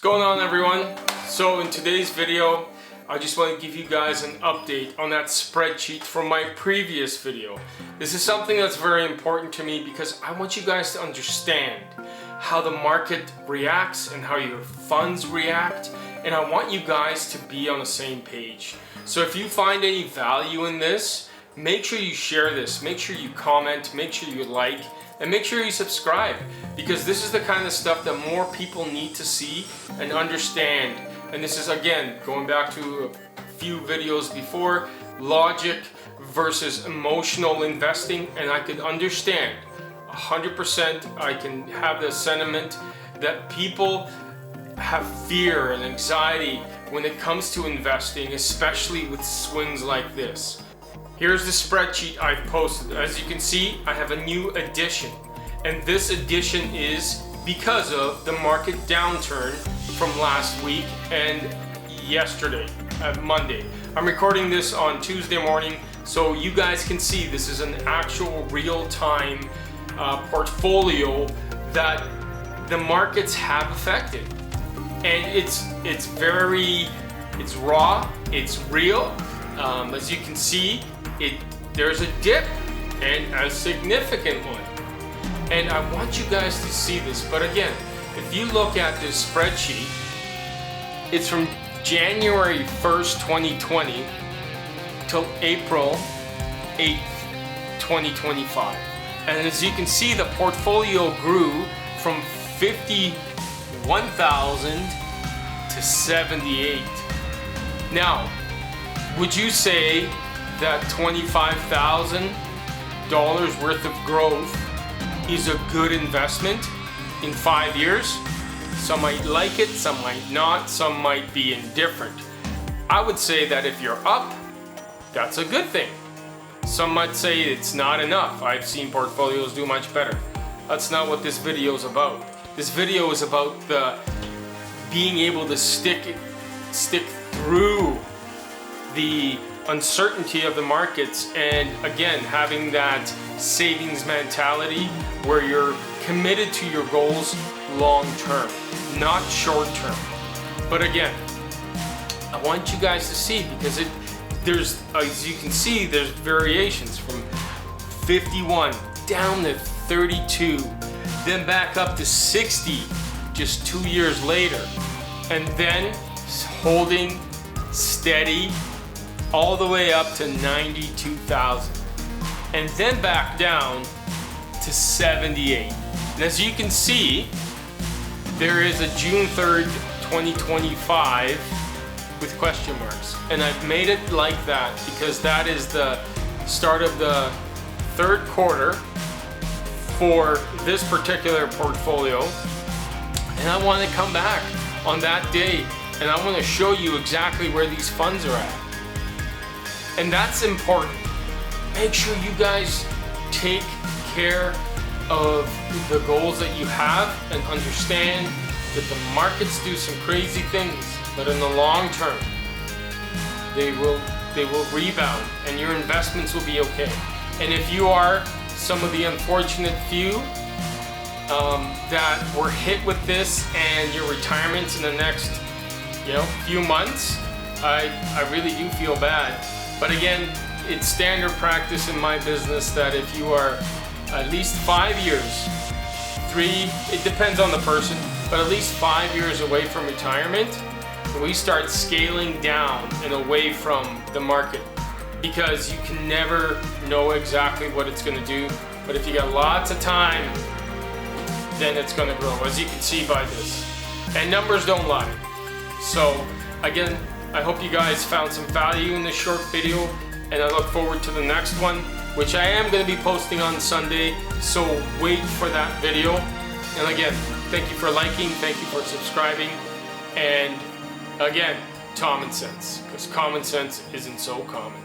What's going on, everyone? So in today's video I just want to give you guys an update on that spreadsheet from my previous video. This is something that's very important to me because I want you guys to understand how the market reacts and how your funds react, and I want you guys to be on the same page. So if you find any value in this, make sure you share this, make sure you comment, make sure you like, and make sure you subscribe, because this is the kind of stuff that more people need to see and understand. And this is, again, going back to a few videos before, logic versus emotional investing, and I could understand 100%, I can have the sentiment that people have fear and anxiety when it comes to investing, especially with swings like this. Here's the spreadsheet I've posted. As you can see, I have a new addition, and this addition is because of the market downturn from last week and yesterday, Monday. I'm recording this on Tuesday morning, so you guys can see this is an actual real-time portfolio that the markets have affected, and it's raw, it's real. As you can see, there's a dip, and a significant one, and I want you guys to see this. But again, if you look at this spreadsheet, it's from January 1st, 2020 till April 8th, 2025, and as you can see, the portfolio grew from 51,000 to 78. Now, would you say that $25,000 worth of growth is a good investment in 5 years? Some might like it, some might not, some might be indifferent. I would say that if you're up, that's a good thing. Some might say it's not enough. I've seen portfolios do much better. That's not what this video is about. This video is about being able to stick through the uncertainty of the markets, and again, having that savings mentality where you're committed to your goals long term, not short term. But again, I want you guys to see, because there's, as you can see, there's variations from 51 down to 32, then back up to 60 just 2 years later, and then holding steady all the way up to 92,000, and then back down to 78. And as you can see, there is a June 3rd, 2025 with question marks, and I've made it like that because that is the start of the third quarter for this particular portfolio, and I want to come back on that day and I want to show you exactly where these funds are at. And that's important. Make sure you guys take care of the goals that you have and understand that the markets do some crazy things, but in the long term, they will rebound and your investments will be okay. And if you are some of the unfortunate few that were hit with this and your retirements in the next few months, I really do feel bad. But again, it's standard practice in my business that if you are at least 5 years, it depends on the person, but at least 5 years away from retirement, we start scaling down and away from the market, because you can never know exactly what it's going to do. But if you got lots of time, then it's going to grow, as you can see by this. And numbers don't lie. So again, I hope you guys found some value in this short video, and I look forward to the next one, which I am going to be posting on Sunday, so wait for that video. And again, thank you for liking, thank you for subscribing, and again, Tommensense, because common sense isn't so common.